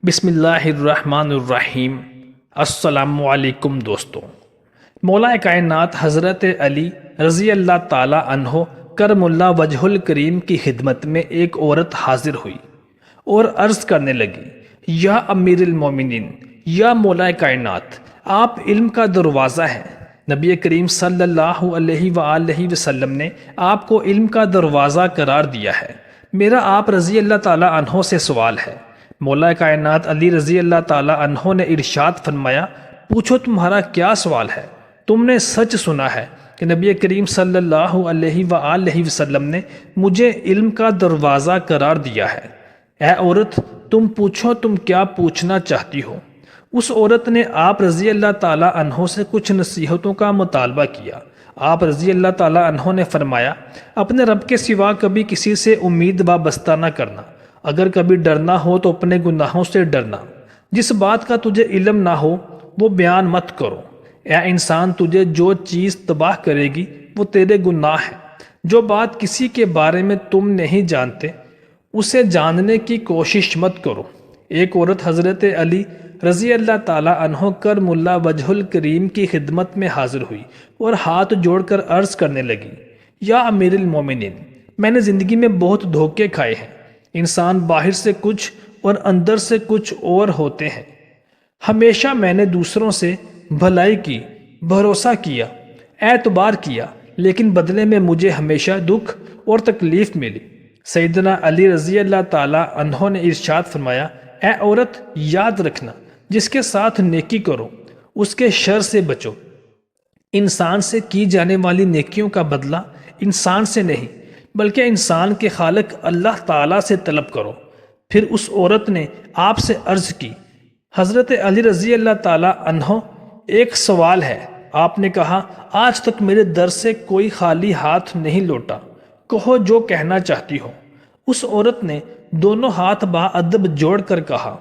بسم اللہ الرحمن الرحیم۔ السلام علیکم دوستوں۔ مولا کائنات حضرت علی رضی اللہ تعالی عنہ کرم اللہ وجہ الکریم کی خدمت میں ایک عورت حاضر ہوئی اور عرض کرنے لگی، یا امیر المومنین، یا مولا کائنات، آپ علم کا دروازہ ہیں۔ نبی کریم صلی اللہ علیہ وآلہ وسلم نے آپ کو علم کا دروازہ قرار دیا ہے۔ میرا آپ رضی اللہ تعالی عنہ سے سوال ہے۔ مولا کائنات علی رضی اللہ تعالی عنہ نے ارشاد فرمایا، پوچھو تمہارا کیا سوال ہے؟ تم نے سچ سنا ہے کہ نبی کریم صلی اللہ علیہ وآلہ وسلم نے مجھے علم کا دروازہ قرار دیا ہے۔ اے عورت، تم پوچھو، تم کیا پوچھنا چاہتی ہو؟ اس عورت نے آپ رضی اللہ تعالی عنہ سے کچھ نصیحتوں کا مطالبہ کیا۔ آپ رضی اللہ تعالی عنہ نے فرمایا، اپنے رب کے سوا کبھی کسی سے امید وابستہ نہ کرنا۔ اگر کبھی ڈرنا ہو تو اپنے گناہوں سے ڈرنا۔ جس بات کا تجھے علم نہ ہو وہ بیان مت کرو۔ اے انسان، تجھے جو چیز تباہ کرے گی وہ تیرے گناہ ہے۔ جو بات کسی کے بارے میں تم نہیں جانتے اسے جاننے کی کوشش مت کرو۔ ایک عورت حضرت علی رضی اللہ تعالی عنہ کرم اللہ وجہ الکریم کی خدمت میں حاضر ہوئی اور ہاتھ جوڑ کر عرض کرنے لگی، یا امیر المومنین، میں نے زندگی میں بہت دھوکے کھائے ہیں۔ انسان باہر سے کچھ اور اندر سے کچھ اور ہوتے ہیں۔ ہمیشہ میں نے دوسروں سے بھلائی کی، بھروسہ کیا، اعتبار کیا، لیکن بدلے میں مجھے ہمیشہ دکھ اور تکلیف ملی۔ سیدنا علی رضی اللہ تعالی عنہ نے ارشاد فرمایا، اے عورت، یاد رکھنا، جس کے ساتھ نیکی کرو اس کے شر سے بچو۔ انسان سے کی جانے والی نیکیوں کا بدلہ انسان سے نہیں بلکہ انسان کے خالق اللہ تعالیٰ سے طلب کرو۔ پھر اس عورت نے آپ سے عرض کی، حضرت علی رضی اللہ تعالیٰ عنہ، ایک سوال ہے۔ آپ نے کہا، آج تک میرے در سے کوئی خالی ہاتھ نہیں لوٹا، کہو جو کہنا چاہتی ہو۔ اس عورت نے دونوں ہاتھ باادب جوڑ کر کہا،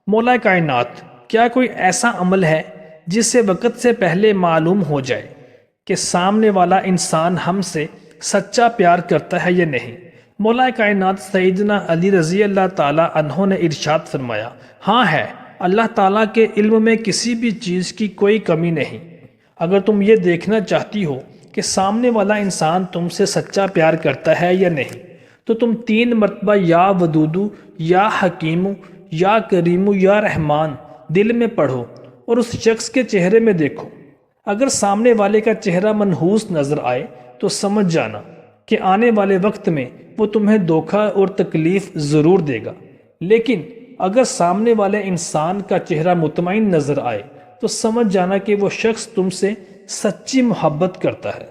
مولا کائنات، کیا کوئی ایسا عمل ہے جس سے وقت سے پہلے معلوم ہو جائے کہ سامنے والا انسان ہم سے سچا پیار کرتا ہے یا نہیں؟ مولا کائنات سیدنا علی رضی اللہ تعالیٰ عنہ نے ارشاد فرمایا، ہاں ہے، اللہ تعالیٰ کے علم میں کسی بھی چیز کی کوئی کمی نہیں۔ اگر تم یہ دیکھنا چاہتی ہو کہ سامنے والا انسان تم سے سچا پیار کرتا ہے یا نہیں تو تم 3 مرتبہ یا ودودو، یا حکیمو، یا کریمو، یا رحمان دل میں پڑھو اور اس شخص کے چہرے میں دیکھو۔ اگر سامنے والے کا چہرہ منحوس نظر آئے تو سمجھ جانا کہ آنے والے وقت میں وہ تمہیں دھوکہ اور تکلیف ضرور دے گا، لیکن اگر سامنے والے انسان کا چہرہ مطمئن نظر آئے تو سمجھ جانا کہ وہ شخص تم سے سچی محبت کرتا ہے۔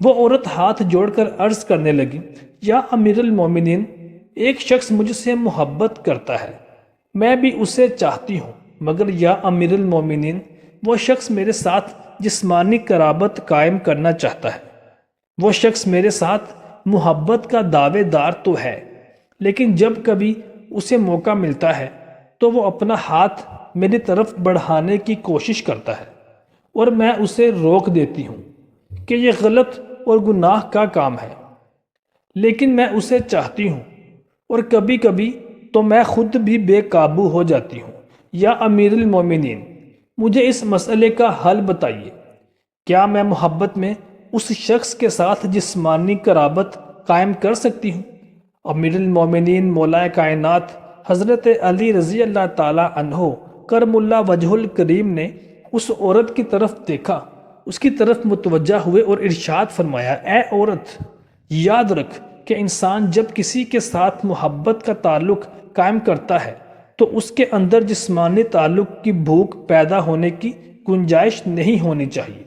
وہ عورت ہاتھ جوڑ کر عرض کرنے لگی، یا امیر المومنین، ایک شخص مجھ سے محبت کرتا ہے، میں بھی اسے چاہتی ہوں، مگر یا امیر المومنین، وہ شخص میرے ساتھ جسمانی قرابت قائم کرنا چاہتا ہے۔ وہ شخص میرے ساتھ محبت کا دعوے دار تو ہے، لیکن جب کبھی اسے موقع ملتا ہے تو وہ اپنا ہاتھ میری طرف بڑھانے کی کوشش کرتا ہے اور میں اسے روک دیتی ہوں کہ یہ غلط اور گناہ کا کام ہے، لیکن میں اسے چاہتی ہوں اور کبھی کبھی تو میں خود بھی بے قابو ہو جاتی ہوں۔ یا امیر المومنین، مجھے اس مسئلے کا حل بتائیے۔ کیا میں محبت میں اس شخص کے ساتھ جسمانی قرابت قائم کر سکتی ہوں؟ امیر المومنین مولا کائنات حضرت علی رضی اللہ تعالی عنہ کرم اللہ وجہ الکریم نے اس عورت کی طرف دیکھا، اس کی طرف متوجہ ہوئے اور ارشاد فرمایا، اے عورت، یاد رکھ کہ انسان جب کسی کے ساتھ محبت کا تعلق قائم کرتا ہے تو اس کے اندر جسمانی تعلق کی بھوک پیدا ہونے کی گنجائش نہیں ہونی چاہیے۔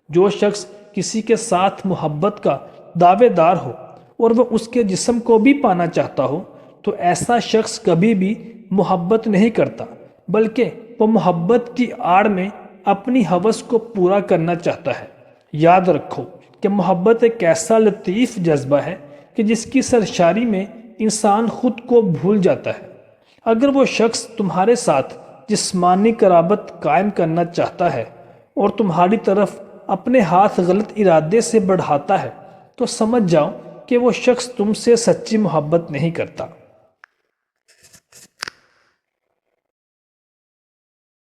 جو شخص کسی کے ساتھ محبت کا دعوے دار ہو اور وہ اس کے جسم کو بھی پانا چاہتا ہو تو ایسا شخص کبھی بھی محبت نہیں کرتا، بلکہ وہ محبت کی آڑ میں اپنی ہوس کو پورا کرنا چاہتا ہے۔ یاد رکھو کہ محبت ایک ایسا لطیف جذبہ ہے کہ جس کی سرشاری میں انسان خود کو بھول جاتا ہے۔ اگر وہ شخص تمہارے ساتھ جسمانی قرابت قائم کرنا چاہتا ہے اور تمہاری طرف اپنے ہاتھ غلط ارادے سے بڑھاتا ہے تو سمجھ جاؤ کہ وہ شخص تم سے سچی محبت نہیں کرتا۔